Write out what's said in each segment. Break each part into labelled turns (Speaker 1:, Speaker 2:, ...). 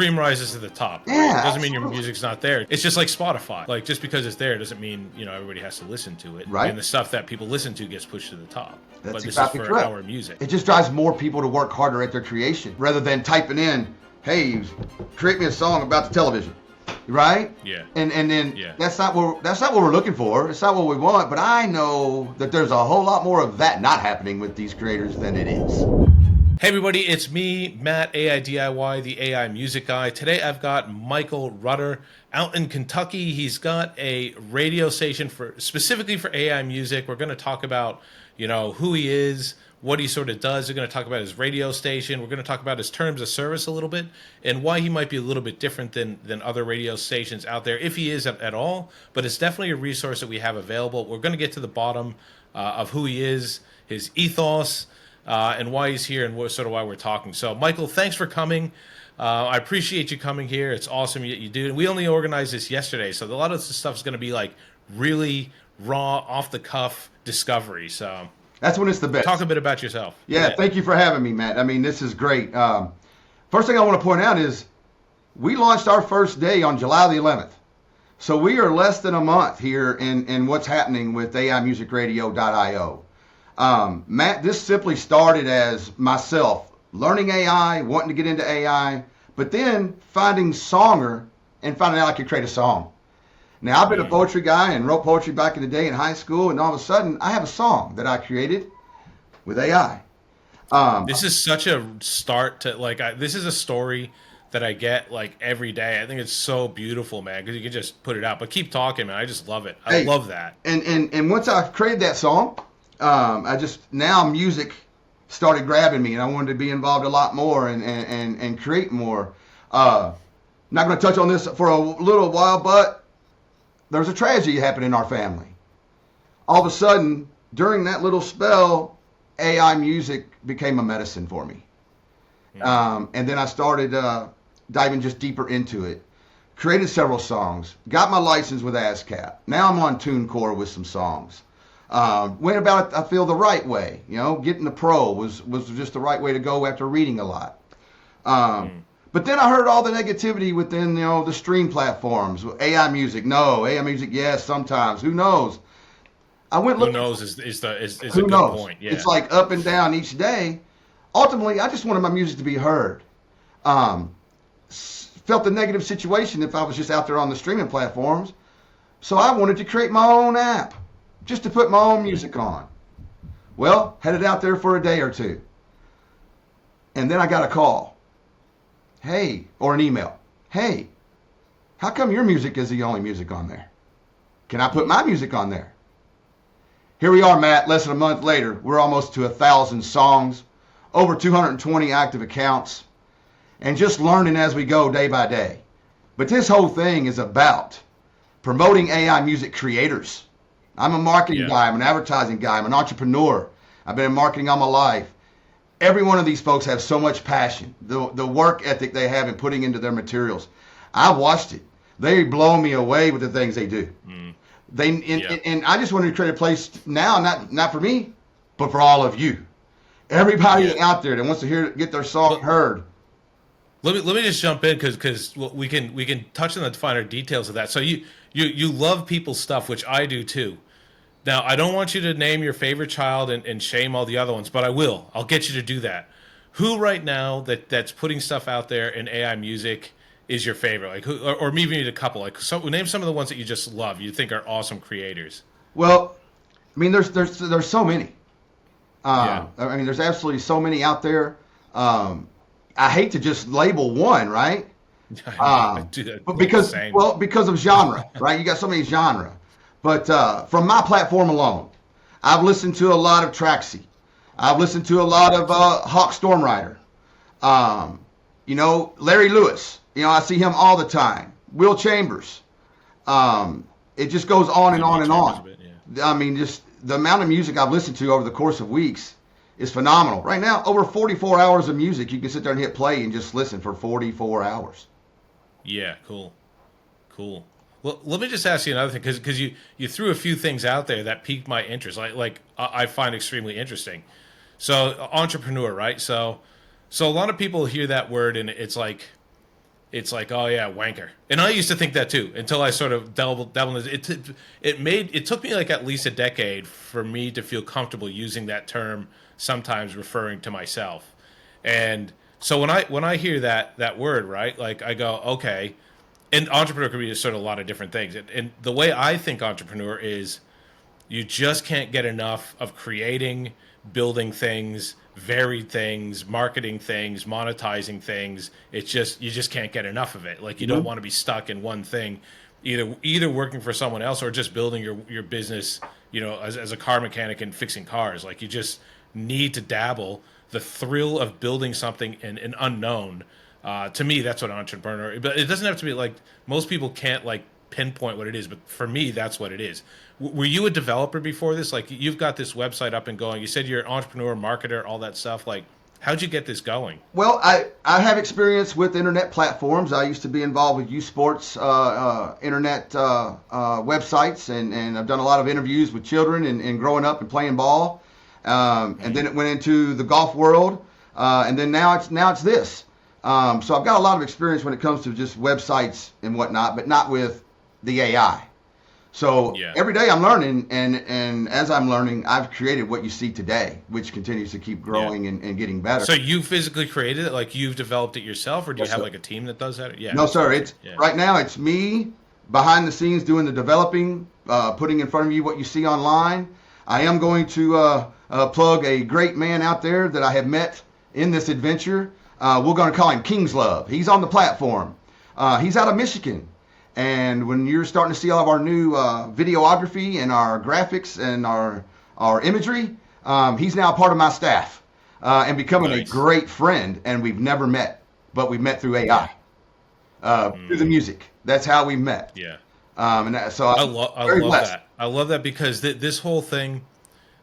Speaker 1: cream rises to the top. Right?
Speaker 2: Yeah,
Speaker 1: It doesn't mean your
Speaker 2: absolutely.
Speaker 1: music's not there. It's just like Spotify. Like just because it's there doesn't mean, everybody has to listen to it.
Speaker 2: Right.
Speaker 1: And the stuff that people listen to gets pushed to the top.
Speaker 2: That's
Speaker 1: But this
Speaker 2: exactly
Speaker 1: is for
Speaker 2: correct.
Speaker 1: our music.
Speaker 2: It just drives more people to work harder at their creation rather than typing in, "Hey, create me a song about the television," right?
Speaker 1: Yeah.
Speaker 2: And then
Speaker 1: Yeah.
Speaker 2: that's not what we're looking for. It's not what we want. But I know that there's a whole lot more of that not happening with these creators than it is.
Speaker 1: Hey everybody, it's me, Matt, AiDIY, the AI music guy. Today I've got Michael Rutter out in Kentucky. He's got a radio station specifically for AI music. We're going to talk about, who he is, what he sort of does. We're going to talk about his radio station. We're going to talk about his terms of service a little bit and why he might be a little bit different than other radio stations out there, if he is at all. But it's definitely a resource that we have available. We're going to get to the bottom of who he is, his ethos, and why he's here and sort of why we're talking. So, Michael, thanks for coming. I appreciate you coming here. It's awesome that you do. And we only organized this yesterday, so a lot of this stuff is going to be like really raw, off-the-cuff discovery. So
Speaker 2: That's when it's the best.
Speaker 1: talk a bit about yourself.
Speaker 2: Yeah, thank you for having me, Matt. I mean, this is great. First thing I want to point out is we launched our first day on July the 11th. So we are less than a month here in what's happening with AImusicradio.io. Matt, this simply started as myself learning AI, wanting to get into AI, but then finding Songer and finding out I could create a song. Now, I've been a poetry guy and wrote poetry back in the day in high school, and all of a sudden, I have a song that I created with AI.
Speaker 1: This is such a start to, this is a story that I get, every day. I think it's so beautiful, man, because you can just put it out. But keep talking, man. I just love it. I love that.
Speaker 2: And once I created that song, now music started grabbing me, and I wanted to be involved a lot more and create more. Not going to touch on this for a little while, but there's a tragedy happened in our family. All of a sudden, during that little spell, AI music became a medicine for me. And then I started diving just deeper into it. Created several songs. Got my license with ASCAP. Now I'm on TuneCore with some songs. Went about it, I feel, the right way. Getting the pro was just the right way to go after reading a lot. But then I heard all the negativity within, the stream platforms. AI music, no. AI music, yes, sometimes. Who knows? I went looking.
Speaker 1: Who knows is a
Speaker 2: Who
Speaker 1: good
Speaker 2: knows?
Speaker 1: point. Yeah.
Speaker 2: It's like up and down each day. Ultimately, I just wanted my music to be heard. Felt the negative situation if I was just out there on the streaming platforms. So I wanted to create my own app just to put my own music on. Well, had it out there for a day or two. And then I got a call. Hey, or an email. Hey, how come your music is the only music on there? Can I put my music on there? Here we are, Matt, less than a month later. We're almost to 1,000 songs, over 220 active accounts, and just learning as we go day by day. But this whole thing is about promoting AI music creators. I'm a marketing guy. I'm an advertising guy. I'm an entrepreneur. I've been in marketing all my life. Every one of these folks have so much passion, the work ethic they have in putting into their materials. I've watched it. They blow me away with the things they do. And I just wanted to create a place now, not for me, but for all of you. Everybody out there that wants to get their song heard.
Speaker 1: Let me just jump in because we can touch on the finer details of that. So you love people's stuff, which I do too. Now, I don't want you to name your favorite child and shame all the other ones, but I will. I'll get you to do that. Who right now that's putting stuff out there in AI music is your favorite? Like who, or maybe you need a couple. Name some of the ones that you just love. You think are awesome creators.
Speaker 2: Well, I mean, there's so many. I mean, there's absolutely so many out there. I hate to just label one, right?
Speaker 1: I do that
Speaker 2: but because of genre, right? You got so many genre. But from my platform alone, I've listened to a lot of Traxy. I've listened to a lot of Hawk Stormrider. Larry Lewis. I see him all the time. Will Chambers. It just goes on and on and on. I mean, just the amount of music I've listened to over the course of weeks is phenomenal. Right now, over 44 hours of music. You can sit there and hit play and just listen for 44 hours.
Speaker 1: Yeah, cool. Well, let me just ask you another thing, because you threw a few things out there that piqued my interest, like I find extremely interesting. So, entrepreneur, right? So a lot of people hear that word and it's like, it's like, oh yeah, wanker. And I used to think that too until I sort of delved into it. It took me like at least a decade for me to feel comfortable using that term, sometimes referring to myself. And so when I hear that word, right, like I go, okay. And entrepreneur could be sort of a lot of different things. And the way I think entrepreneur is, you just can't get enough of creating, building things, varied things, marketing things, monetizing things. It's just, you just can't get enough of it. Like, you don't want to be stuck in one thing, either working for someone else or just building your business, as a car mechanic and fixing cars. Like, you just need to dabble. The thrill of building something in an unknown. To me, that's what entrepreneur. But it doesn't have to be like, most people can't like pinpoint what it is. But for me, that's what it is. Were you a developer before this? Like, you've got this website up and going. You said you're an entrepreneur, marketer, all that stuff. Like, how'd you get this going?
Speaker 2: Well, I have experience with internet platforms. I used to be involved with youth sports internet websites, and I've done a lot of interviews with children and growing up and playing ball. And then it went into the golf world, and then now it's this. So I've got a lot of experience when it comes to just websites and whatnot, but not with the AI. So every day I'm learning, and as I'm learning, I've created what you see today, which continues to keep growing and getting better.
Speaker 1: So you physically created it, like you've developed it yourself, or do you have like a team that does that? Yeah.
Speaker 2: No, sir. It's right now it's me behind the scenes doing the developing, putting in front of you what you see online. I am going to plug a great man out there that I have met in this adventure. We're going to call him King's Love. He's on the platform. He's out of Michigan. And when you're starting to see all of our new videography and our graphics and our imagery, he's now part of my staff and becoming a great friend. And we've never met, but we've met through AI, through the music. That's how we met.
Speaker 1: Yeah.
Speaker 2: So
Speaker 1: I love that. I love that because this whole thing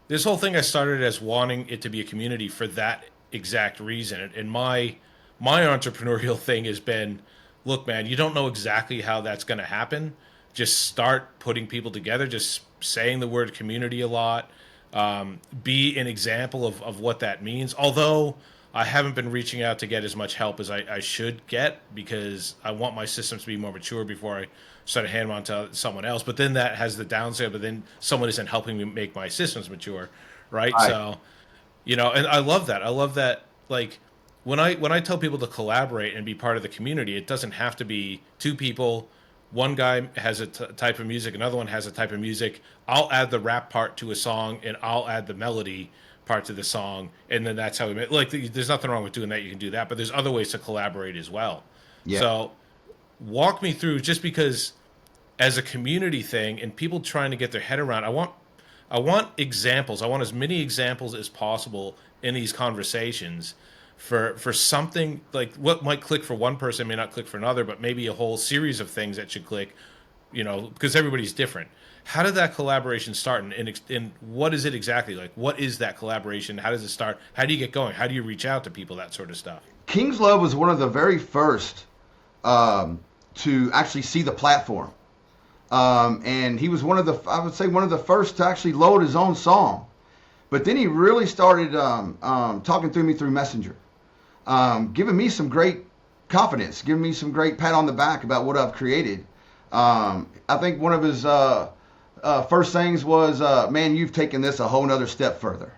Speaker 1: I started as wanting it to be a community for that exact reason. And my entrepreneurial thing has been, look, man, you don't know exactly how that's going to happen. Just start putting people together, just saying the word community a lot, be an example of what that means. Although I haven't been reaching out to get as much help as I should get, because I want my systems to be more mature before I start to hand them on to someone else. But then that has the downside, but then someone isn't helping me make my systems mature, right? So, and I love that. I love that, like, when I tell people to collaborate and be part of the community, it doesn't have to be two people. One guy has a type of music, another one has a type of music. I'll add the rap part to a song, and I'll add the melody part to the song, and then that's how we make. Like, there's nothing wrong with doing that. You can do that, but there's other ways to collaborate as well. Yeah. So, walk me through, just because as a community thing and people trying to get their head around, I want examples. I want as many examples as possible in these conversations. For something like what might click for one person may not click for another, but maybe a whole series of things that should click, because everybody's different. How did that collaboration start, and what is it exactly? Like, what is that collaboration? How does it start? How do you get going? How do you reach out to people, that sort of stuff?
Speaker 2: King's Love was one of the very first to actually see the platform. And he was one of the first to actually load his own song. But then he really started talking through me through Messenger. Giving me some great confidence, giving me some great pat on the back about what I've created. I think one of his first things was, man, you've taken this a whole nother step further.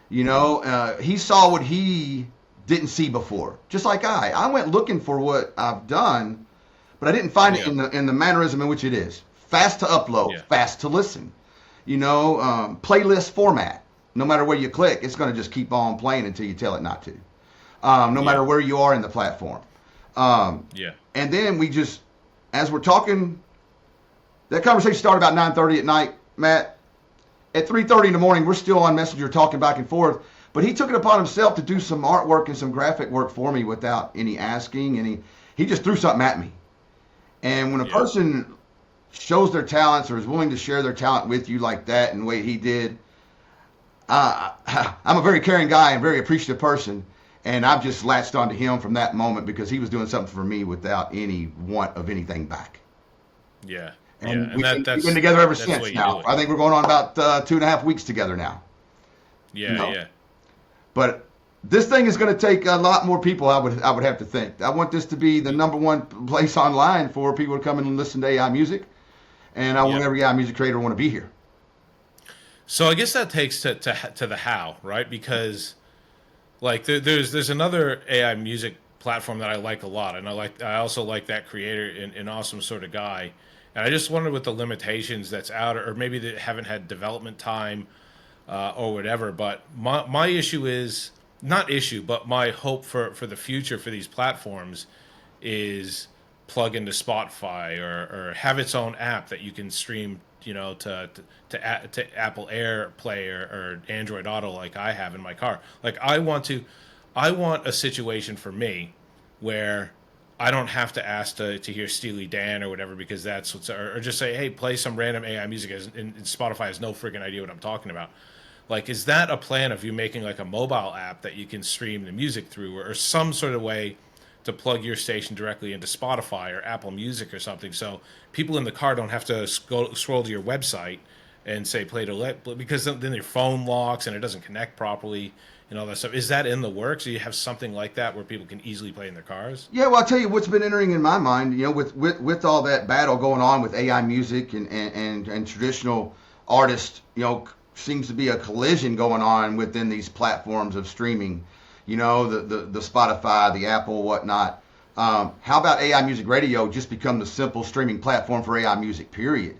Speaker 2: He saw what he didn't see before. Just like I went looking for what I've done, but I didn't find it in the mannerism in which it is. Fast to upload, fast to listen. Playlist format. No matter where you click, it's going to just keep on playing until you tell it not to. No matter where you are in the platform. And then we just, as we're talking, that conversation started about 9:30 at night, Matt. At 3:30 in the morning, we're still on Messenger talking back and forth. But he took it upon himself to do some artwork and some graphic work for me without any asking. And he just threw something at me. And when a person shows their talents or is willing to share their talent with you like that in the way he did, I'm a very caring guy and very appreciative person. And I've just latched onto him from that moment because he was doing something for me without any want of anything back.
Speaker 1: Yeah.
Speaker 2: And we've been together ever since now. I think we're going on about 2.5 weeks together now.
Speaker 1: Yeah,
Speaker 2: But This thing is going to take a lot more people. I would have to think. I want this to be the number one place online for people to come and listen to AI music, and I want every AI music creator to want to be here.
Speaker 1: So I guess that takes to the how, right? Because like there's another AI music platform that I like a lot, and I also like that creator, an awesome sort of guy. And I just wonder what the limitations that's out, or maybe they haven't had development time or whatever. But my issue is not issue, but my hope for the future for these platforms is plug into Spotify or have its own app that you can stream, to Apple AirPlay or Android Auto like I have in my car. Like I want a situation for me where I don't have to ask to hear Steely Dan or whatever because that's what's or just say, hey, play some random AI music, and Spotify has no freaking idea what I'm talking about. Like, is that a plan of you making like a mobile app that you can stream the music through, or some sort of way to plug your station directly into Spotify or Apple Music or something, so people in the car don't have to scroll to your website and say play to because then their phone locks and it doesn't connect properly and all that stuff. Is that in the works? Do you have something like that where people can easily play in their cars?
Speaker 2: Yeah, well, I'll tell you what's been entering in my mind. With all that battle going on with AI music and traditional artists, seems to be a collision going on within these platforms of streaming. The Spotify, the Apple, whatnot. How about AI Music Radio just become the simple streaming platform for AI music, period?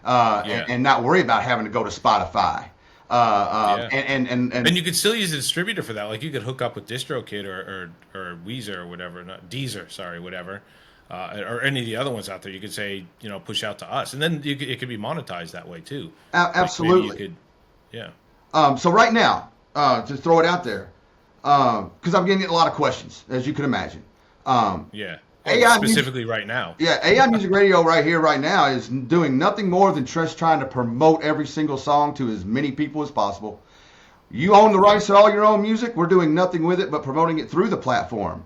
Speaker 2: And not worry about having to go to Spotify. And
Speaker 1: you could still use a distributor for that. Like you could hook up with DistroKid or Weezer or whatever, not Deezer, sorry, whatever, or any of the other ones out there. You could say, push out to us, and then it could be monetized that way too.
Speaker 2: Absolutely.
Speaker 1: Like maybe you could,
Speaker 2: so right now, to throw it out there, because I'm getting a lot of questions, as you can imagine. AI
Speaker 1: specifically right now.
Speaker 2: Yeah, AI Music Radio right here, right now, is doing nothing more than just trying to promote every single song to as many people as possible. You own the rights to all your own music. We're doing nothing with it but promoting it through the platform.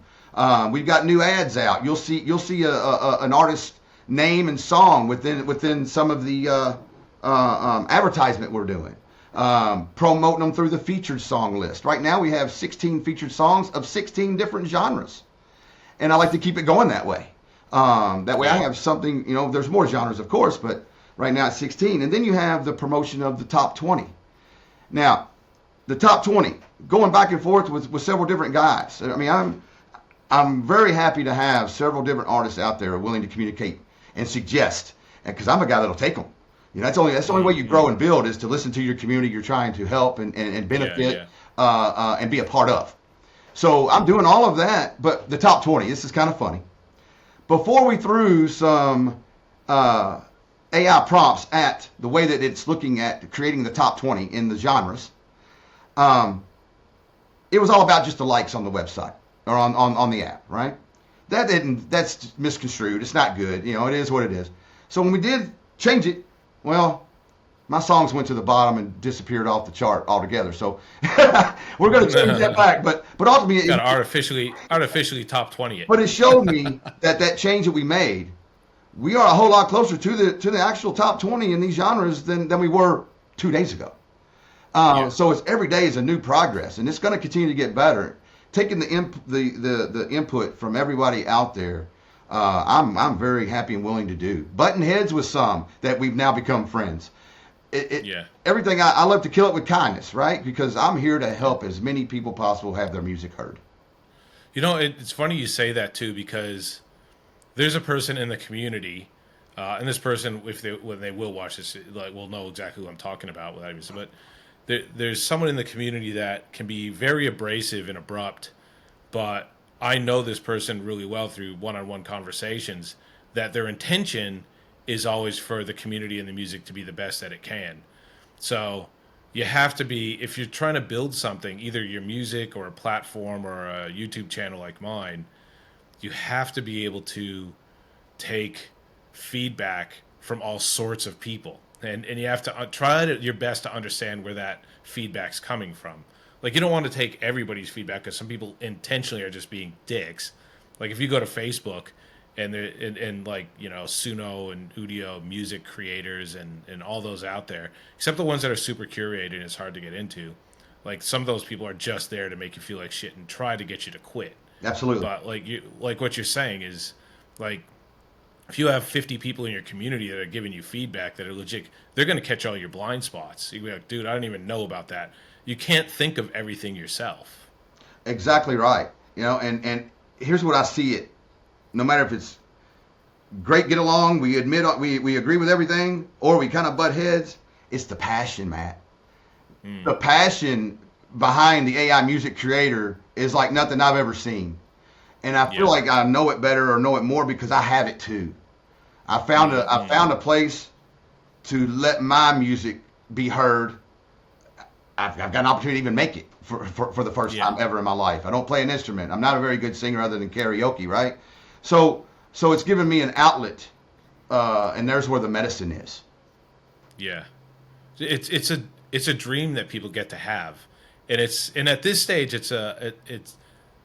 Speaker 2: We've got new ads out. You'll see an artist's name and song within some of the advertisement we're doing. Promoting them through the featured song list. Right now we have 16 featured songs of 16 different genres. And I like to keep it going that way. That way I have something, there's more genres, of course, but right now it's 16. And then you have the promotion of the top 20. Now, the top 20, going back and forth with several different guys. I mean, I'm very happy to have several different artists out there willing to communicate and suggest, because I'm a guy that'll take them. That's the only way you grow and build is to listen to your community you're trying to help and benefit and be a part of. So I'm doing all of that, but the top 20, this is kind of funny. Before we threw some AI prompts at the way that it's looking at creating the top 20 in the genres, it was all about just the likes on the website or on the app, right? That's misconstrued. It's not good. It is what it is. So when we did change it, well, my songs went to the bottom and disappeared off the chart altogether. So we're going to change that back. But ultimately,
Speaker 1: you got to artificially top 20 it.
Speaker 2: But it showed me that change that we made, we are a whole lot closer to the actual top 20 in these genres than we were 2 days ago. So it's every day is a new progress, and it's going to continue to get better. Taking the input from everybody out there, I'm very happy and willing to do. Button heads with some that we've now become friends. Everything I love to kill it with kindness, right? Because I'm here to help as many people possible have their music heard.
Speaker 1: It's funny you say that too, because there's a person in the community, and this person, when they will watch this, will know exactly who I'm talking about. But there's someone in the community that can be very abrasive and abrupt, but I know this person really well through one-on-one conversations that their intention is always for the community and the music to be the best that it can. So you have to be, if you're trying to build something, either your music or a platform or a YouTube channel like mine, you have to be able to take feedback from all sorts of people. And you have to try your best to understand where that feedback's coming from. Like, you don't want to take everybody's feedback because some people intentionally are just being dicks. Like, if you go to Facebook and Suno and Udio music creators and all those out there, except the ones that are super curated and it's hard to get into, Like some of those people are just there to make you feel like shit and try to get you to quit.
Speaker 2: Absolutely.
Speaker 1: But like what you're saying is, like, if you have 50 people in your community that are giving you feedback that are legit, they're going to catch all your blind spots. You'll be like, dude, I don't even know about that. You can't think of everything yourself.
Speaker 2: Exactly right. And here's what I see it. No matter if it's great, get along, we admit we agree with everything, or we kind of butt heads, it's the passion, Matt. The passion behind the AI music creator is like nothing I've ever seen. And I feel like I know it better or know it more because I have it too. I found a place to let my music be heard. I've got an opportunity to even make it for the first time ever in my life. I don't play an instrument. I'm not a very good singer other than karaoke, right? So it's given me an outlet, and there's where the medicine is.
Speaker 1: Yeah, it's a dream that people get to have, and at this stage it's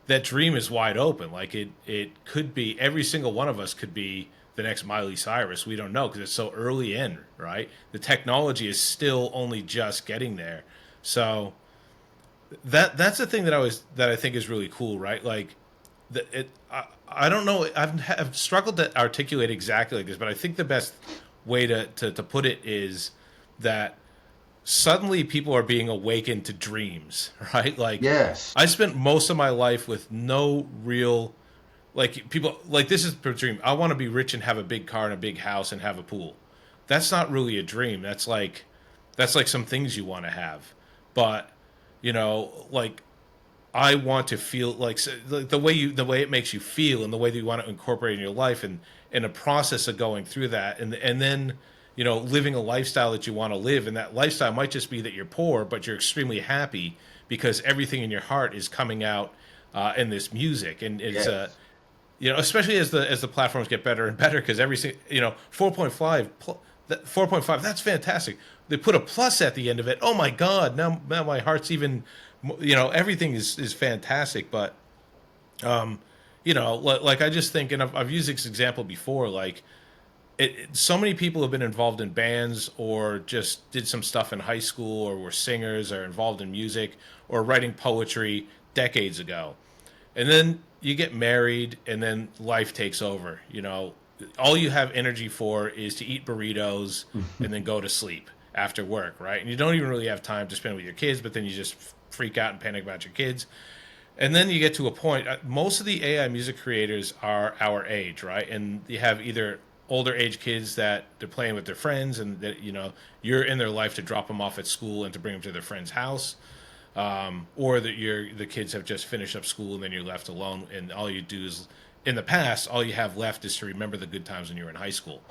Speaker 1: that dream is wide open. Like it could be, every single one of us could be the next Miley Cyrus. We don't know because it's so early in, right? The technology is still only just getting there. So that's the thing that I think is really cool, right? Like I don't know. I've struggled to articulate exactly like this, but I think the best way to put it is that suddenly people are being awakened to dreams, right? Like,
Speaker 2: yes,
Speaker 1: I spent most of my life with no real, like, people, like, this is a dream. I want to be rich and have a big car and a big house and have a pool. That's not really a dream. That's like some things you want to have. But, like, I want to feel like the way it makes you feel and the way that you want to incorporate in your life, and in a process of going through that, and then living a lifestyle that you want to live. And that lifestyle might just be that you're poor, but you're extremely happy because everything in your heart is coming out in this music. And it's especially as the platforms get better and better, because 4.5, that's fantastic. They put a plus at the end of it. Oh my God, now my heart's even, everything is fantastic. But like, I just think, and I've used this example before, like, so many people have been involved in bands, or just did some stuff in high school, or were singers, or involved in music, or writing poetry decades ago. And then you get married, and then life takes over. All you have energy for is to eat burritos and then go to sleep after work, right? And you don't even really have time to spend with your kids, but then you just freak out and panic about your kids. And then you get to a point, most of the AI music creators are our age, right? And you have either older age kids that they're playing with their friends, and that you're in their life to drop them off at school and to bring them to their friend's house, or that the kids have just finished up school and then you're left alone, and all you do is, in the past, all you have left is to remember the good times when you were in high school.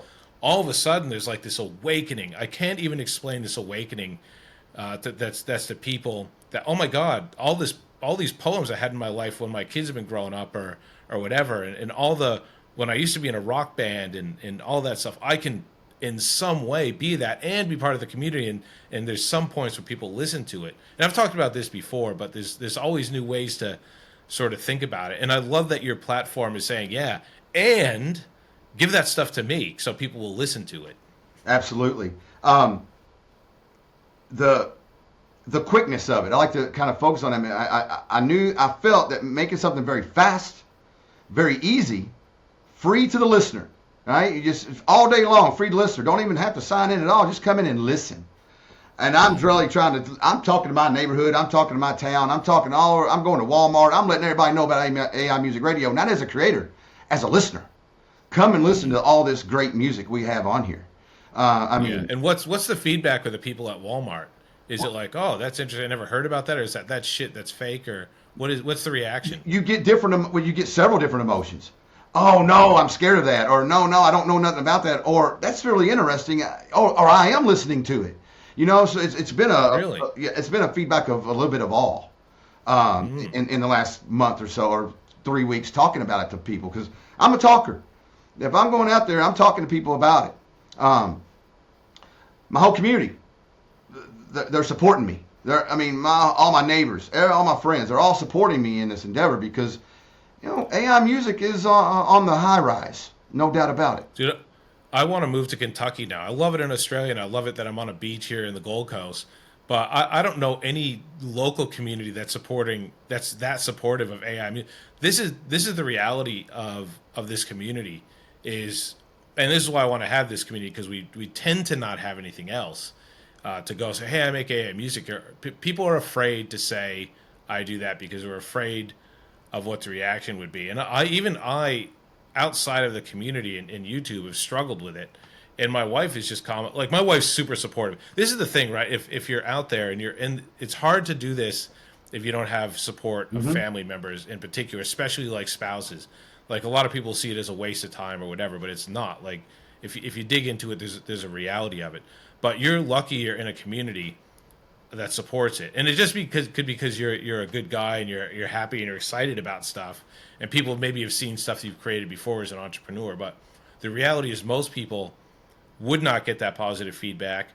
Speaker 1: All of a sudden, there's like this awakening. I can't even explain this awakening. That's the people that, oh my God, all these poems I had in my life when my kids have been growing up, or whatever, and all the, when I used to be in a rock band and all that stuff, I can in some way be that and be part of the community. And there's some points where people listen to it. And I've talked about this before, but there's always new ways to sort of think about it. And I love that your platform is saying, yeah, and give that stuff to me so people will listen to it.
Speaker 2: Absolutely. The quickness of it, I like to kind of focus on that. I felt that making something very fast, very easy, free to the listener, right? You just, all day long, free to the listener. Don't even have to sign in at all. Just come in and listen. And I'm really I'm talking to my neighborhood. I'm talking to my town. I'm talking all over. I'm going to Walmart. I'm letting everybody know about AI Music Radio, not as a creator, as a listener. Come and listen to all this great music we have on here.
Speaker 1: And what's the feedback of the people at Walmart? Is it like, oh, that's interesting, I never heard about that, or is that shit that's fake, or what's the reaction?
Speaker 2: You get you get several different emotions. Oh no, I'm scared of that, or no, I don't know nothing about that, or that's really interesting, or I am listening to it. So it's been it's been a feedback of a little bit of all in the last month or so, or 3 weeks, talking about it to people, because I'm a talker. If I'm going out there, I'm talking to people about it. My whole community, they're supporting me. All my neighbors, all my friends, they're all supporting me in this endeavor, because AI music is on the high rise, no doubt about it.
Speaker 1: Dude, I want to move to Kentucky now. I love it in Australia, and I love it that I'm on a beach here in the Gold Coast. but I don't know any local community that's that supportive of AI. I mean, this is the reality of this community is, and this is why I want to have this community, because we tend to not have anything else to go say, hey, I make AI music. People are afraid to say I do that because they're afraid of what the reaction would be. And I outside of the community in YouTube have struggled with it. And my wife is just like, my wife's super supportive. This is the thing, right? If you're out there and it's hard to do this if you don't have support of family members in particular, especially like spouses. Like, a lot of people see it as a waste of time or whatever, but it's not. Like, if you dig into it, there's a reality of it. But you're lucky you're in a community that supports it, and it just because you're a good guy and you're happy and you're excited about stuff, and people maybe have seen stuff you've created before as an entrepreneur. But the reality is most people would not get that positive feedback,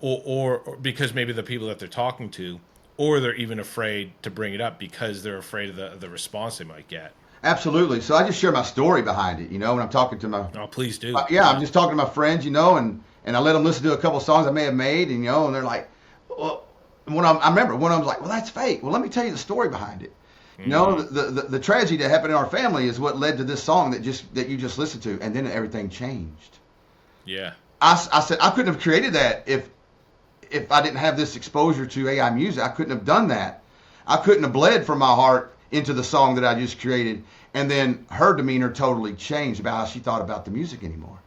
Speaker 1: or because maybe the people that they're talking to, or they're even afraid to bring it up because they're afraid of the response they might get.
Speaker 2: Absolutely. So I just share my story behind it, when I'm talking to my...
Speaker 1: Oh, please do.
Speaker 2: I'm just talking to my friends, and I let them listen to a couple songs I may have made, and they're like, well, I remember one of them was like, well, that's fake. Well, let me tell you the story behind it. The tragedy that happened in our family is what led to this song that you just listened to, and then everything changed.
Speaker 1: Yeah.
Speaker 2: I said I couldn't have created that if I didn't have this exposure to AI music. I couldn't have done that. I couldn't have bled from my heart into the song that I just created, and then her demeanor totally changed about how she thought about the music anymore.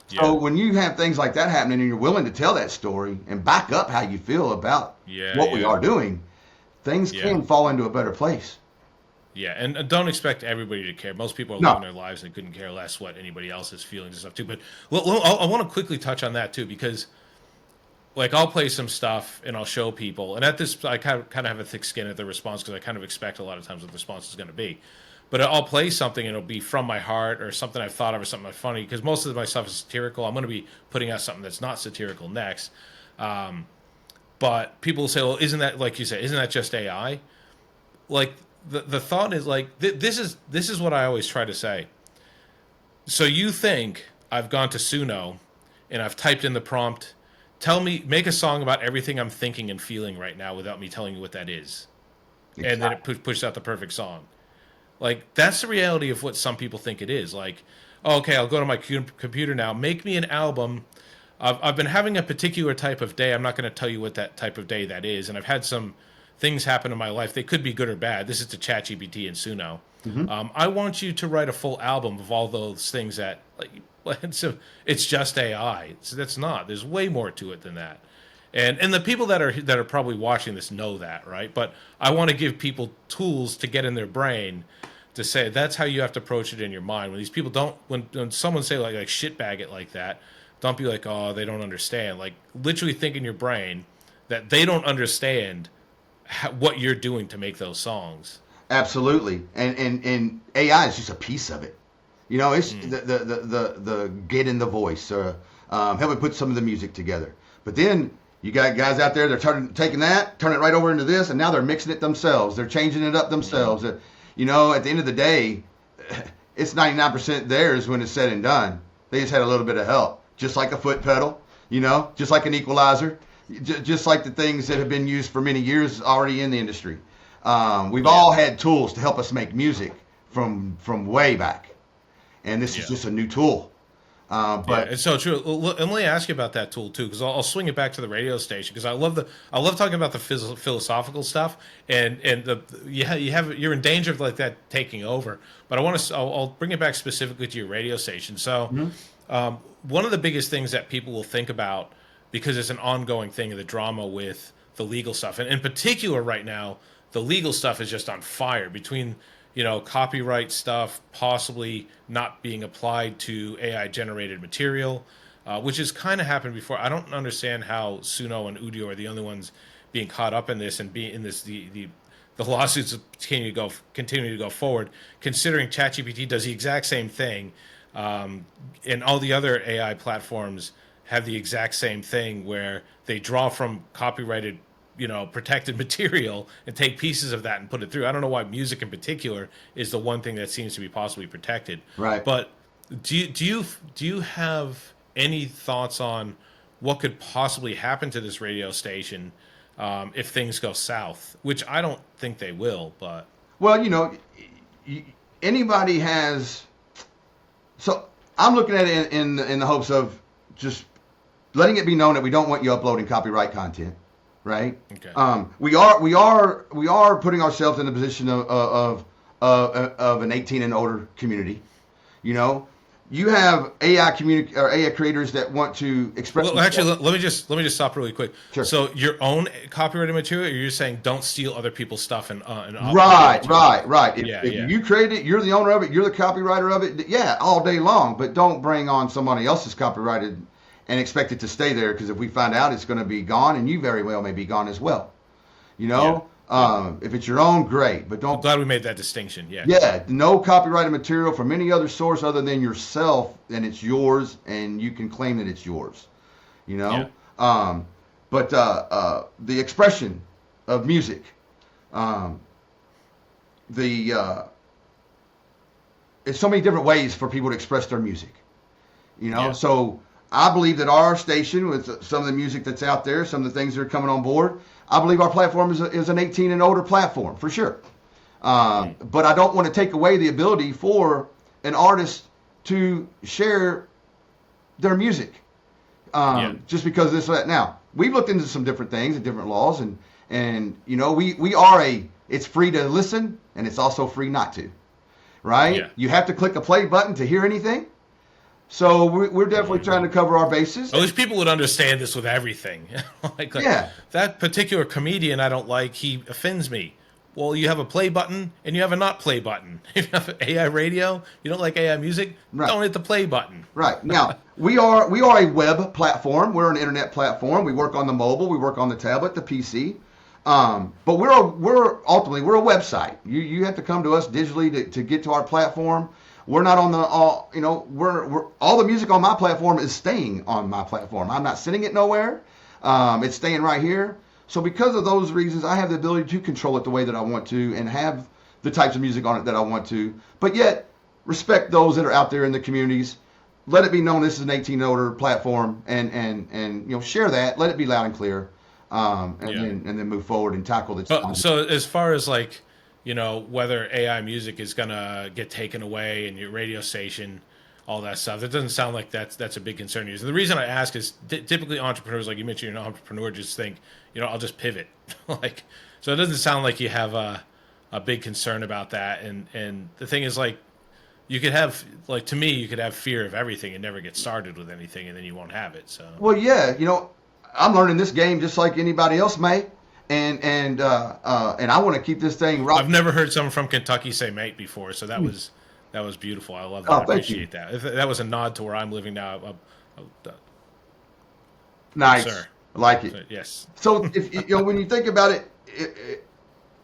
Speaker 2: Yeah. So when you have things like that happening and you're willing to tell that story and back up how you feel about what we are doing, things can fall into a better place.
Speaker 1: Yeah, and don't expect everybody to care. Most people are living their lives and couldn't care less what anybody else's feelings and stuff too. But I want to quickly touch on that too, because like, I'll play some stuff and I'll show people, and at this I kind of have a thick skin at the response, because I kind of expect a lot of times what the response is going to be. But I'll play something and it'll be from my heart or something I've thought of or something funny, because most of my stuff is satirical. I'm going to be putting out something that's not satirical next. But people will say, well, isn't that, like you say, isn't that just AI? Like, the thought is like, this is what I always try to say. So you think I've gone to Suno and I've typed in the prompt, make a song about everything I'm thinking and feeling right now without me telling you what that is. Exactly. And then it pushes out the perfect song. Like, that's the reality of what some people think it is. Like, oh, okay, I'll go to my computer now, make me an album. I've been having a particular type of day. I'm not going to tell you what that type of day that is. And I've had some things happen in my life. They could be good or bad. This is to ChatGPT and Suno. I want you to write a full album of all those things that, like, it's just AI. That's not. There's way more to it than that. And the people that are probably watching this know that, right? But I want to give people tools to get in their brain to say that's how you have to approach it in your mind. When these people don't, when someone say like shitbag it like that, don't be like, oh, they don't understand. Like, literally think in your brain that they don't understand what you're doing to make those songs.
Speaker 2: Absolutely, and AI is just a piece of it. It's the get in the voice, or help me put some of the music together. But then you got guys out there, they're taking that, turn it right over into this, and now they're mixing it themselves. They're changing it up themselves. At the end of the day, it's 99% theirs when it's said and done. They just had a little bit of help, just like a foot pedal, just like an equalizer, just like the things that have been used for many years already in the industry. We've all had tools to help us make music from way back, and this is just a new tool. But
Speaker 1: it's so true. And let me ask you about that tool too, because I'll swing it back to the radio station, because I love talking about the philosophical stuff, and you're in danger of like that taking over. But I'll bring it back specifically to your radio station. So one of the biggest things that people will think about, because it's an ongoing thing, the drama with the legal stuff, and in particular right now, the legal stuff is just on fire between copyright stuff possibly not being applied to AI generated material, which has kind of happened before. I don't understand how Suno and Udio are the only ones being caught up in this and being in this. The lawsuits continue to go forward, considering ChatGPT does the exact same thing, and all the other AI platforms have the exact same thing where they draw from copyrighted protected material and take pieces of that and put it through. I don't know why music in particular is the one thing that seems to be possibly protected.
Speaker 2: Right.
Speaker 1: But do you have any thoughts on what could possibly happen to this radio station if things go south, which I don't think they will, but
Speaker 2: Well, anybody has. So I'm looking at it in the hopes of just letting it be known that we don't want you uploading copyright content, right?
Speaker 1: okay.
Speaker 2: We are putting ourselves in the position of an 18 and older community. You have AI creators that want to express.
Speaker 1: Well, actually, let me just stop really quick.
Speaker 2: Sure.
Speaker 1: So your own copyrighted material, or you're saying don't steal other people's stuff and
Speaker 2: Right. If
Speaker 1: Yeah.
Speaker 2: you create it, you're the owner of it, you're the copywriter of it. Yeah, all day long, but don't bring on somebody else's copyrighted and expect it to stay there, because if we find out it's going to be gone, and you very well may be gone as well. If it's your own, great, but don't.
Speaker 1: I'm glad we made that distinction. Yeah.
Speaker 2: Yeah, no copyrighted material from any other source other than yourself, and it's yours, and you can claim that it's yours.
Speaker 1: Yeah.
Speaker 2: But the expression of music, it's so many different ways for people to express their music.
Speaker 1: Yeah.
Speaker 2: So I believe that our station, with some of the music that's out there, some of the things that are coming on board, I believe our platform is an 18 and older platform for sure. But I don't want to take away the ability for an artist to share their music just because of this or that. Now, we've looked into some different things and different laws, and we are it's free to listen, and it's also free not to, right?
Speaker 1: Yeah.
Speaker 2: You have to click a play button to hear anything. So we're definitely trying to cover our bases.
Speaker 1: I wish people would understand this with everything. like
Speaker 2: Yeah.
Speaker 1: That particular comedian I don't like, he offends me. Well, you have a play button and you have a not play button. If you have AI radio, you don't like AI music,
Speaker 2: Right.
Speaker 1: don't hit the play button.
Speaker 2: Right. Now, we are a web platform. We're an internet platform. We work on the mobile, we work on the tablet, the PC. But we're ultimately a website. You have to come to us digitally to get to our platform. We're not on all the music on my platform is staying on my platform. I'm not sending it nowhere. It's staying right here. So because of those reasons, I have the ability to control it the way that I want to and have the types of music on it that I want to, but yet respect those that are out there in the communities. Let it be known this is an 18 and older platform, and share that. Let it be loud and clear, and then move forward and tackle the.
Speaker 1: So as far as whether AI music is gonna get taken away in your radio station, all that stuff, it doesn't sound like that's a big concern to you. So the reason I ask is typically entrepreneurs, like you mentioned, you're an entrepreneur, just think, I'll just pivot. So it doesn't sound like you have a big concern about that. And the thing is, you could have, to me, you could have fear of everything and never get started with anything, and then you won't have it. So
Speaker 2: well, yeah, I'm learning this game just like anybody else may. And I want to keep this thing right.
Speaker 1: I've never heard someone from Kentucky say mate before, so that was beautiful. I love that. I appreciate that. If that was a nod to where I'm living now.
Speaker 2: Nice.
Speaker 1: Sir.
Speaker 2: I like it.
Speaker 1: So, yes.
Speaker 2: So if when you think about it,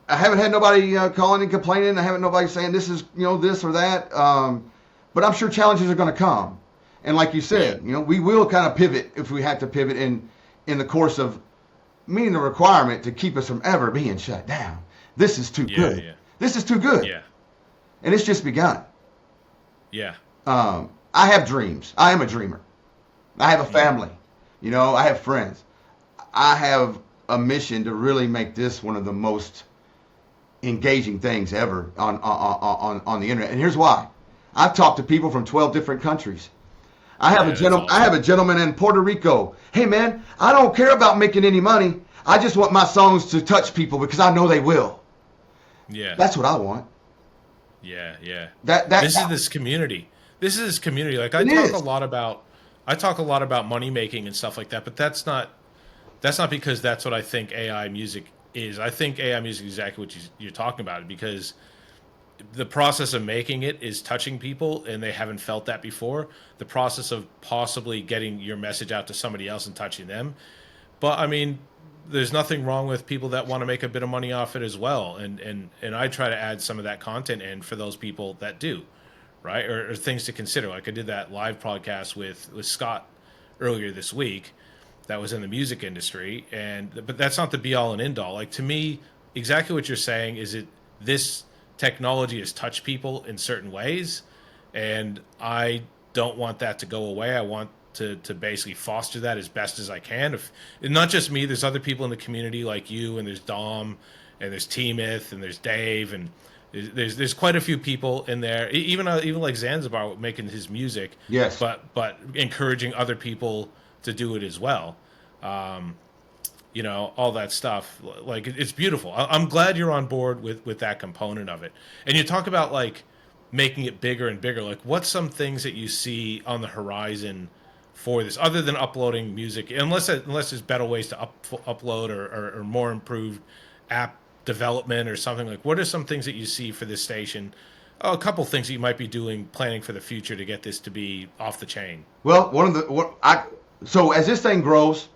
Speaker 2: I haven't had nobody calling and complaining. I haven't nobody saying this is this or that. But I'm sure challenges are going to come. And like you said, we will kind of pivot if we have to pivot in the course of meeting the requirement to keep us from ever being shut down. This is too good.
Speaker 1: Yeah.
Speaker 2: This is too good.
Speaker 1: Yeah.
Speaker 2: And it's just begun.
Speaker 1: Yeah.
Speaker 2: I have dreams. I am a dreamer. I have a family. I have friends. I have a mission to really make this one of the most engaging things ever on the internet. And here's why. I've talked to people from 12 different countries. I have a gentleman in Puerto Rico. Hey man, I don't care about making any money. I just want my songs to touch people because I know they will.
Speaker 1: Yeah.
Speaker 2: That's what I want.
Speaker 1: Yeah, yeah.
Speaker 2: This
Speaker 1: is this community. This is this community. I talk a lot about money making and stuff like that, but that's not because that's what I think AI music is. I think AI music is exactly what you're talking about, because the process of making it is touching people, and they haven't felt that before. The process of possibly getting your message out to somebody else and touching them. But I mean, there's nothing wrong with people that want to make a bit of money off it as well. And I try to add some of that content in for those people that do, right? Or things to consider. Like I did that live podcast with Scott earlier this week that was in the music industry. But that's not the be all and end all. Like, to me, exactly what you're saying is this technology has touched people in certain ways, and I don't want that to go away. I want to basically foster that as best as I can. If and not just me, there's other people in the community like you, and there's Dom, and there's T-Myth, and there's Dave, and there's quite a few people in there. Even like Zanzibar making his music.
Speaker 2: Yes.
Speaker 1: But encouraging other people to do it as well. All that stuff. Like it's beautiful. I'm glad you're on board with that component of it. And you talk about like making it bigger and bigger. Like what's some things that you see on the horizon for this, other than uploading music, unless there's better ways to upload or more improved app development or something? Like what are some things that you see for this station? A couple things that you might be planning for the future to get this to be off the chain.
Speaker 2: Well, so as this thing grows,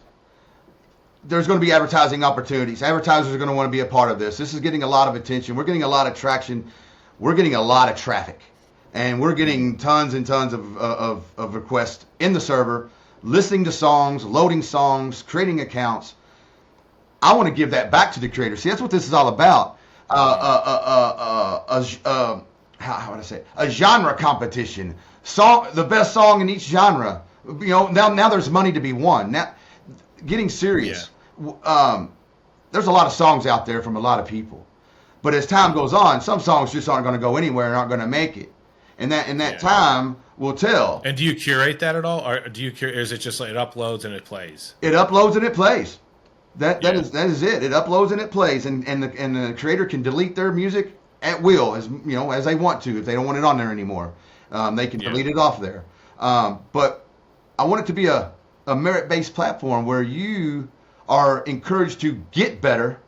Speaker 2: there's going to be advertising opportunities. Advertisers are going to want to be a part of this. This is getting a lot of attention. We're getting a lot of traction. We're getting a lot of traffic, and we're getting tons and tons of requests in the server, listening to songs, loading songs, creating accounts. I want to give that back to the creators. See, that's what this is all about. How would I say? A genre competition. The best song in each genre. Now there's money to be won. Now, getting serious. Yeah. There's a lot of songs out there from a lot of people, but as time goes on, some songs just aren't going to go anywhere and aren't going to make it. And that time will tell.
Speaker 1: And do you curate that at all, or is it just like it uploads and it plays?
Speaker 2: It uploads and it plays. That is it. It uploads and it plays, and the creator can delete their music at will, as they want to. If they don't want it on there anymore, they can delete it off there. But I want it to be a merit-based platform where you are encouraged to get better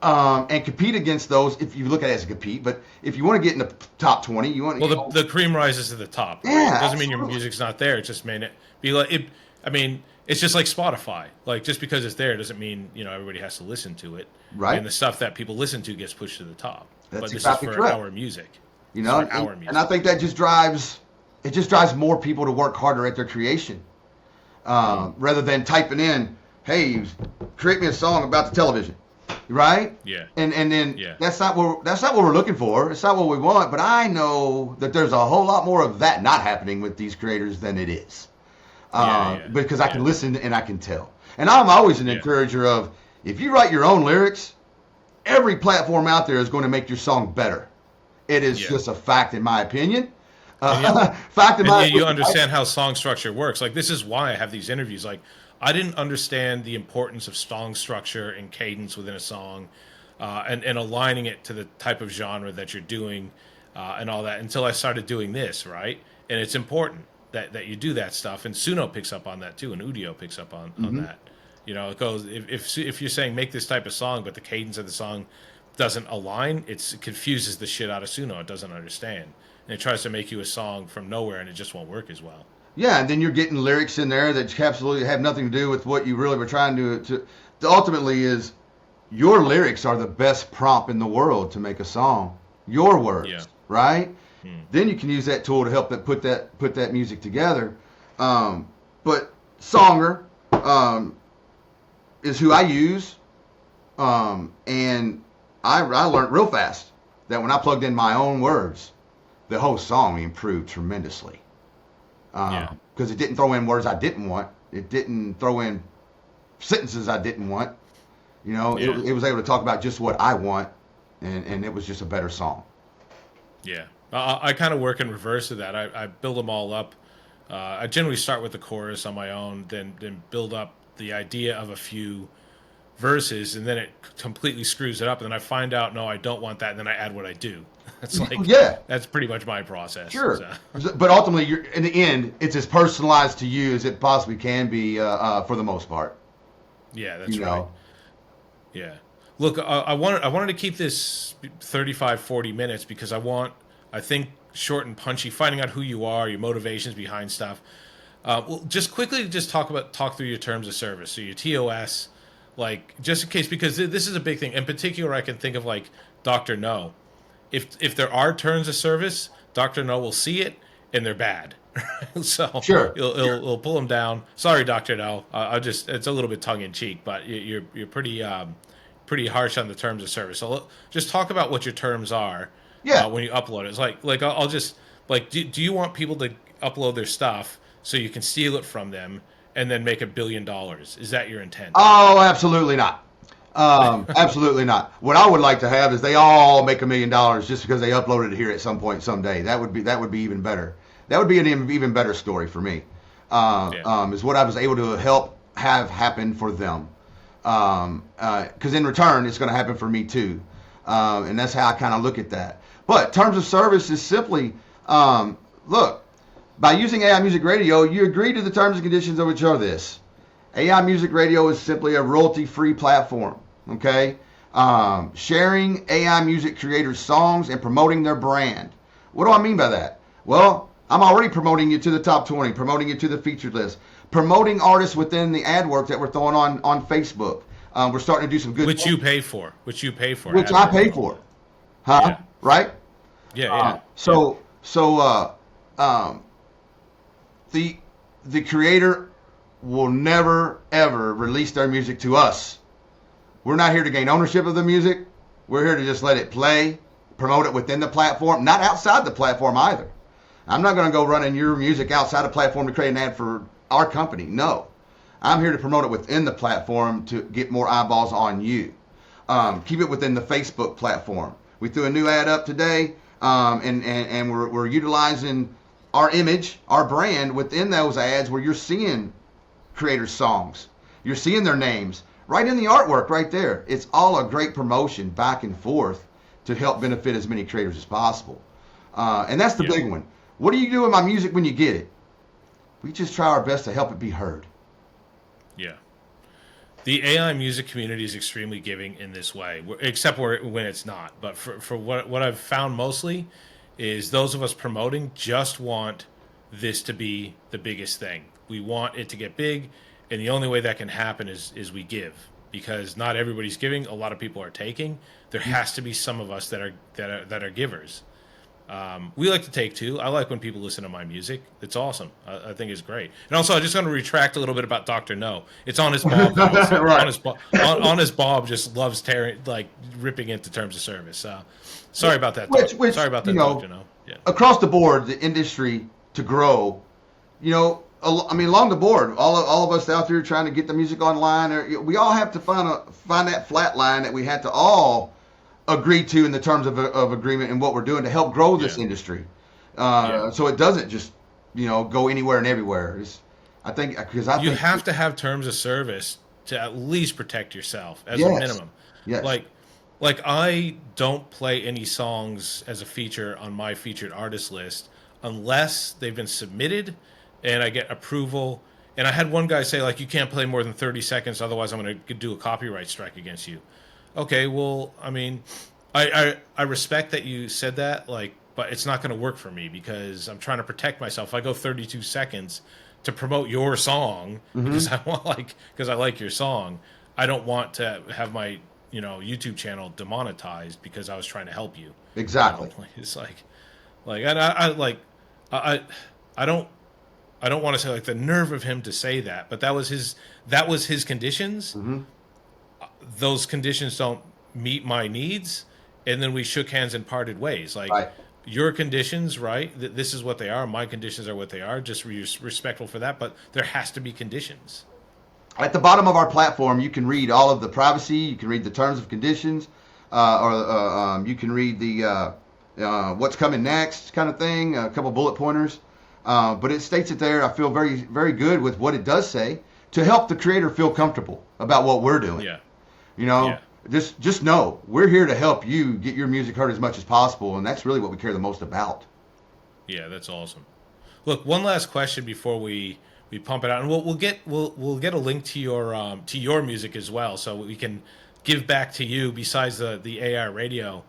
Speaker 2: and compete against those. If you look at it as a compete, but if you want to get in the top 20, you want.
Speaker 1: Well, the cream rises to the top. Right?
Speaker 2: Yeah,
Speaker 1: it doesn't mean your music's not there. It just made it be like it. I mean, it's just like Spotify. Like just because it's there doesn't mean everybody has to listen to it.
Speaker 2: Right.
Speaker 1: And the stuff that people listen to gets pushed to the top.
Speaker 2: That's
Speaker 1: but
Speaker 2: exactly
Speaker 1: this is for
Speaker 2: correct.
Speaker 1: our music.
Speaker 2: And I think that just drives more people to work harder at their creation, rather than typing in, "Hey, create me a song about the television," right?
Speaker 1: Yeah.
Speaker 2: And then that's not what we're looking for. It's not what we want. But I know that there's a whole lot more of that not happening with these creators than it is, because I can listen and I can tell. And I'm always an encourager of, if you write your own lyrics, every platform out there is going to make your song better. It is just a fact, in my opinion. You
Speaker 1: understand how song structure works. Like, this is why I have these interviews. Like, I didn't understand the importance of song structure and cadence within a song, and aligning it to the type of genre that you're doing, and all that, until I started doing this, right? And it's important that you do that stuff. And Suno picks up on that too, and Udio picks up on that. It goes, if you're saying make this type of song, but the cadence of the song doesn't align, it confuses the shit out of Suno. It doesn't understand. And it tries to make you a song from nowhere, and it just won't work as well.
Speaker 2: Yeah, and then you're getting lyrics in there that absolutely have nothing to do with what you really were trying to ultimately is, your lyrics are the best prompt in the world to make a song. Your words, right? Then you can use that tool to help put that music together. But Songer is who I use, and I learned real fast that when I plugged in my own words, the whole song improved tremendously. Because it didn't throw in words I didn't want. It didn't throw in sentences I didn't want. It was able to talk about just what I want, and it was just a better song.
Speaker 1: Yeah. I kind of work in reverse of that. I build them all up. I generally start with the chorus on my own, then build up the idea of a few verses, and then it completely screws it up. And then I find out, no, I don't want that, and then I add what I do. It's like, that's pretty much my process.
Speaker 2: Sure. So. But ultimately, in the end, it's as personalized to you as it possibly can be, for the most part.
Speaker 1: Yeah, that's right. Yeah. Look, I wanted to keep this 35, 40 minutes because I think short and punchy, finding out who you are, your motivations behind stuff. Well, just quickly, talk through your terms of service. So your TOS, like, just in case, because this is a big thing. In particular, I can think of like Dr. No. If there are terms of service, Dr. No will see it and they're bad. So
Speaker 2: sure,
Speaker 1: he'll pull them down. Sorry, Dr. No. It's a little bit tongue in cheek, but you're pretty harsh on the terms of service. So just talk about what your terms are. Yeah. When you upload it, it's like I'll just like, do you want people to upload their stuff so you can steal it from them and then make $1 billion. Is that your intent?
Speaker 2: Oh, absolutely not. Absolutely not. What I would like to have is they all make $1 million just because they uploaded it here at some point someday. That would be even better. That would be an even better story for me. Is what I was able to help have happen for them. Because in return, it's going to happen for me too. And that's how I kind of look at that. But terms of service is simply, look, by using AI Music Radio, you agree to the terms and conditions of which are this. AI Music Radio is simply a royalty-free platform, okay? Sharing AI music creators' songs and promoting their brand. What do I mean by that? Well, I'm already promoting you to the top 20, promoting you to the featured list, promoting artists within the ad work that we're throwing on Facebook. We're starting to do some good
Speaker 1: Which you pay for. Which
Speaker 2: I pay for. Huh?
Speaker 1: Yeah.
Speaker 2: Right?
Speaker 1: Yeah.
Speaker 2: The creator will never, ever release their music to us. We're not here to gain ownership of the music. We're here to just let it play, promote it within the platform, not outside the platform either. I'm not going to go running your music outside the platform to create an ad for our company. No. I'm here to promote it within the platform to get more eyeballs on you. Keep it within the Facebook platform. We threw a new ad up today, and we're utilizing our image, our brand within those ads where you're seeing creators' songs. You're seeing their names right in the artwork right there. It's all a great promotion back and forth to help benefit as many creators as possible. And that's the big one. What do you do with my music when you get it? We just try our best to help it be heard.
Speaker 1: Yeah. The AI music community is extremely giving in this way, except when it's not. But for what I've found mostly is those of us promoting just want this to be the biggest thing. We want it to get big, and the only way that can happen is we give, because not everybody's giving. A lot of people are taking. There has to be some of us that are givers. We like to take too. I like when people listen to my music. It's awesome. I think it's great. And also, I just want to retract a little bit about Dr. No. It's on his Bob. Right. on his Bob just loves ripping into terms of service. Sorry about that. Sorry about that, Dr. No. Yeah.
Speaker 2: Across the board, the industry to grow, along the board, all of us out there trying to get the music online, we all have to find that flat line that we have to all agree to in the terms of agreement and what we're doing to help grow this industry. So it doesn't just, go anywhere and everywhere. I think you
Speaker 1: have to have terms of service to at least protect yourself as a minimum.
Speaker 2: Yes.
Speaker 1: Like I don't play any songs as a feature on my featured artist list unless they've been submitted and I get approval. And I had one guy say, you can't play more than 30 seconds, otherwise I'm going to do a copyright strike against you. Okay, well, I mean, I respect that you said that, but it's not going to work for me because I'm trying to protect myself. If I go 32 seconds to promote your song because I like your song, I don't want to have my YouTube channel demonetized because I was trying to help you.
Speaker 2: Exactly.
Speaker 1: It's I don't want to say the nerve of him to say that, but that was his conditions.
Speaker 2: Mm-hmm.
Speaker 1: Those conditions don't meet my needs, and then we shook hands and parted ways.
Speaker 2: Right.
Speaker 1: Your conditions, right? This is what they are. My conditions are what they are. Just respectful for that, but there has to be conditions.
Speaker 2: At the bottom of our platform, you can read all of the privacy. You can read the terms of conditions, or you can read the what's coming next kind of thing. A couple bullet pointers, but it states it there. I feel very, very good with what it does say to help the creator feel comfortable about what we're doing.
Speaker 1: Yeah.
Speaker 2: Just know we're here to help you get your music heard as much as possible, and that's really what we care the most about.
Speaker 1: Yeah, that's awesome. Look, one last question before we pump it out, and we'll get a link to your music as well, so we can give back to you. Besides the AI radio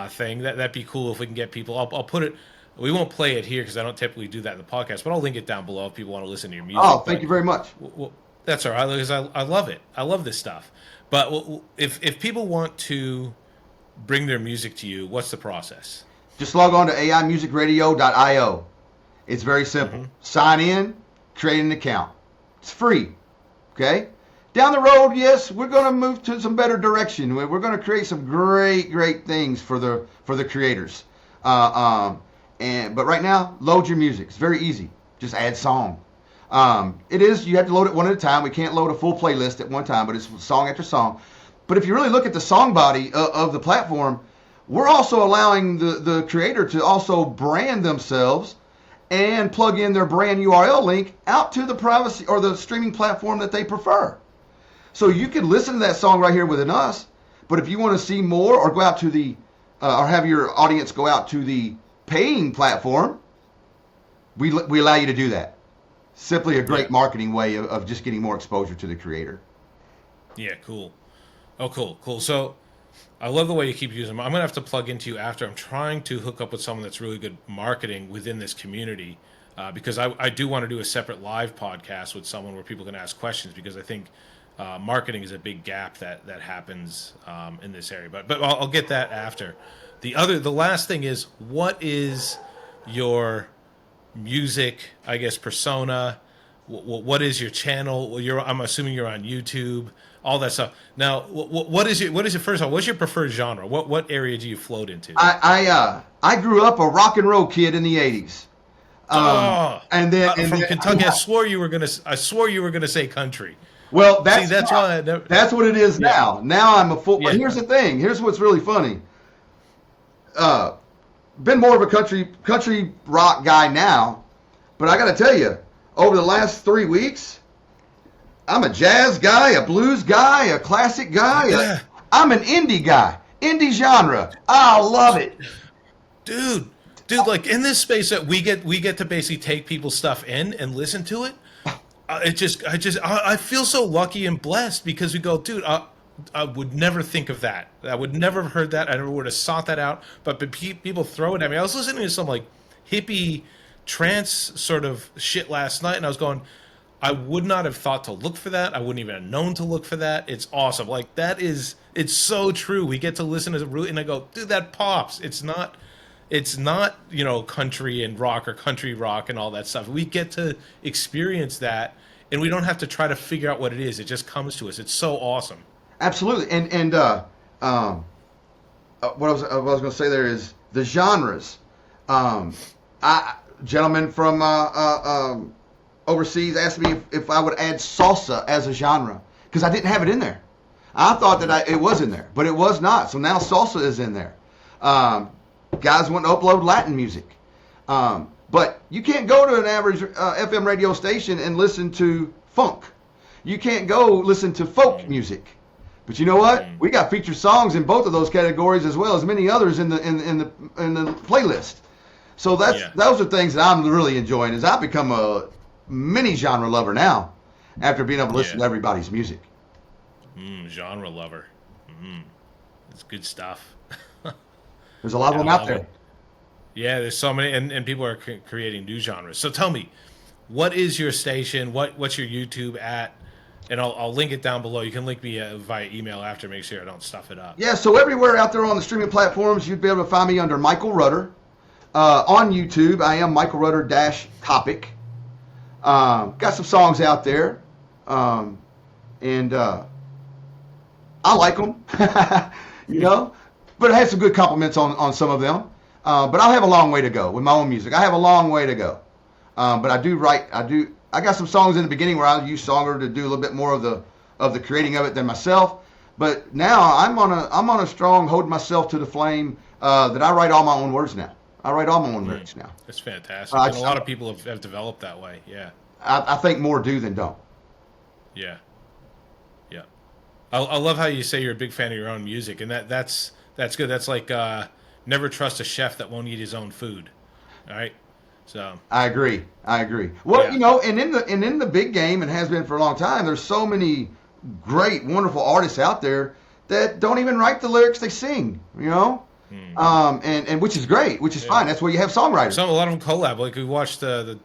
Speaker 1: thing, that'd be cool if we can get people. I'll put it. We won't play it here because I don't typically do that in the podcast, but I'll link it down below if people want to listen to your music.
Speaker 2: Oh, thank you very much.
Speaker 1: Well, that's all right, because I love it. I love this stuff. But if people want to bring their music to you, what's the process?
Speaker 2: Just log on to AiMusicRadio.io. It's very simple. Mm-hmm. Sign in, create an account. It's free. Okay? Down the road, yes, we're going to move to some better direction. We're going to create some great things for the creators. But right now, load your music. It's very easy. Just add song. It is, you have to load it one at a time. We can't load a full playlist at one time, but it's song after song. But if you really look at the song body of the platform, we're also allowing the creator to also brand themselves and plug in their brand URL link out to the privacy or the streaming platform that they prefer. So you can listen to that song right here within us, but if you want to see more or go out to the, or have your audience go out to the paying platform, we allow you to do that. Simply a great marketing way of just getting more exposure to the creator.
Speaker 1: Yeah, cool. Oh, cool. So I love the way you keep using them. I'm going to have to plug into you after. I'm trying to hook up with someone that's really good marketing within this community because I do want to do a separate live podcast with someone where people can ask questions because I think marketing is a big gap that happens in this area. But I'll get that after. The last thing is, what is your music, I guess, persona? What is your channel? I'm assuming you're on YouTube. All that stuff. Now, what is your first of all? What's your preferred genre? What area do you float into?
Speaker 2: I grew up a rock and roll kid in the '80s. And then
Speaker 1: from Kentucky, I swore you were gonna say country.
Speaker 2: Well, that's
Speaker 1: why
Speaker 2: that's what it is now. Now I'm a full. But here's the thing. Here's what's really funny. Been more of a country rock guy now, but I got to tell you, over the last 3 weeks, I'm a jazz guy, a blues guy, a classic guy. I'm an indie guy, indie genre. I love it,
Speaker 1: dude. Like in this space that we get to basically take people's stuff in and listen to it. I feel so lucky and blessed because we go, dude. I would never think of that. I would never have heard that. I never would have sought that out. But people throw it at me. I was listening to some like hippie trance sort of shit last night, and I was going, I would not have thought to look for that. I wouldn't even have known to look for that. It's awesome. Like it's so true. We get to listen to it really, and I go, dude, that pops. It's not, country and rock or country rock and all that stuff. We get to experience that, and we don't have to try to figure out what it is. It just comes to us. It's so awesome.
Speaker 2: Absolutely, and what I was going to say there is the genres. Gentleman from overseas asked me if I would add salsa as a genre because I didn't have it in there. I thought that it was in there, but it was not. So now salsa is in there. Guys want to upload Latin music, but you can't go to an average FM radio station and listen to funk. You can't go listen to folk music. But you know what? We got featured songs in both of those categories as well as many others in the playlist. So those are things that I'm really enjoying. As I've become a mini genre lover now, after being able to listen to everybody's music.
Speaker 1: Genre lover. It's good stuff.
Speaker 2: There's a lot of them out there.
Speaker 1: Yeah, there's so many, and people are creating new genres. So tell me, what is your station? What's your YouTube at? And I'll link it down below. You can link me via email after. Make sure I don't stuff it up.
Speaker 2: Yeah, so everywhere out there on the streaming platforms, you'd be able to find me under Michael Rutter. On YouTube, I am Michael Rutter -topic. Got some songs out there. And I like them, But I had some good compliments on some of them. But I have a long way to go with my own music. I have a long way to go. But I got some songs in the beginning where I use Songer to do a little bit more of the creating of it than myself. But now I'm on a strong holding myself to the flame that I write all my own words now. I write all my own lyrics now.
Speaker 1: That's fantastic. And a lot of people have developed that way. Yeah.
Speaker 2: I think more do than don't.
Speaker 1: Yeah. I love how you say you're a big fan of your own music, and that's good. That's like never trust a chef that won't eat his own food. All right. So
Speaker 2: I agree. Well, and in the big game, and has been for a long time, there's so many great, wonderful artists out there that don't even write the lyrics they sing. And which is great, which is fine. That's where you have songwriters.
Speaker 1: A lot of them collab. Like we watched the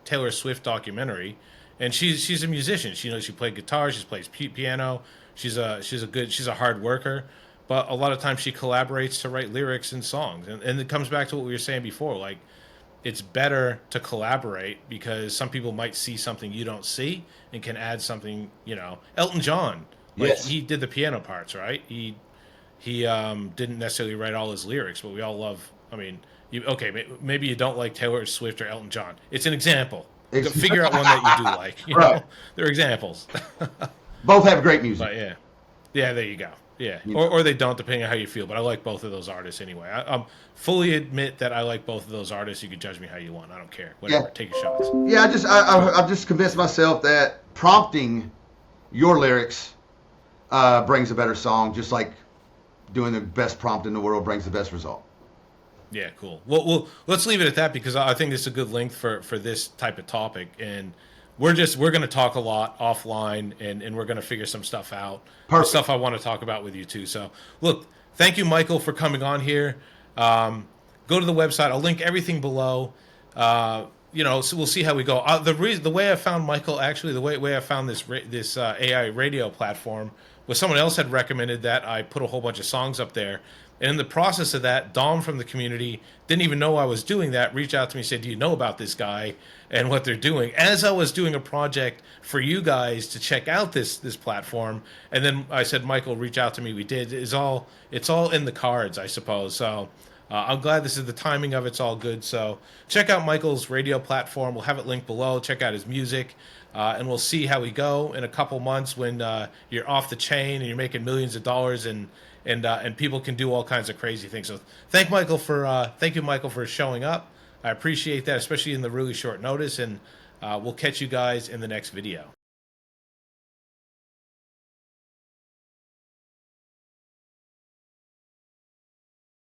Speaker 1: Taylor Swift documentary, and she's a musician. She played guitar, she plays piano. She's a hard worker, but a lot of times she collaborates to write lyrics and songs. And it comes back to what we were saying before, like. It's better to collaborate because some people might see something you don't see and can add something, Elton John, he did the piano parts, right? He didn't necessarily write all his lyrics, but we all love, maybe you don't like Taylor Swift or Elton John. It's an example. to figure out one that you do like. You
Speaker 2: Right.
Speaker 1: know, they're examples.
Speaker 2: Both have great music.
Speaker 1: But yeah, yeah, there you go. Yeah,
Speaker 2: You know.
Speaker 1: or they don't, depending on how you feel. But I like both of those artists anyway. Fully admit that I like both of those artists. You can judge me how you want. I don't care. Whatever.
Speaker 2: Yeah.
Speaker 1: Take your shots.
Speaker 2: Yeah, I've just convinced myself that prompting your lyrics brings a better song, just like doing the best prompt in the world brings the best result.
Speaker 1: Yeah, cool. Well, let's leave it at that because I think this is a good length for this type of topic, and we're going to talk a lot offline, and we're going to figure some stuff out.
Speaker 2: Perfect.
Speaker 1: Stuff I want to talk about with you too. So, look, thank you, Michael, for coming on here. Go to the website. I'll link everything below. So we'll see how we go. The way I found Michael, actually, the way I found this AI radio platform was someone else had recommended that I put a whole bunch of songs up there. And in the process of that, Dom from the community didn't even know I was doing that, reached out to me and said, do you know about this guy and what they're doing? As I was doing a project for you guys to check out this platform. And then I said, Michael, reach out to me. We did. It's all in the cards, I suppose. So I'm glad this is the timing of it's all good. So check out Michael's radio platform. We'll have it linked below. Check out his music. And we'll see how we go in a couple months when you're off the chain and you're making millions of dollars and people can do all kinds of crazy things. So thank you, Michael, for showing up. I appreciate that, especially in the really short notice. And we'll catch you guys in the next video.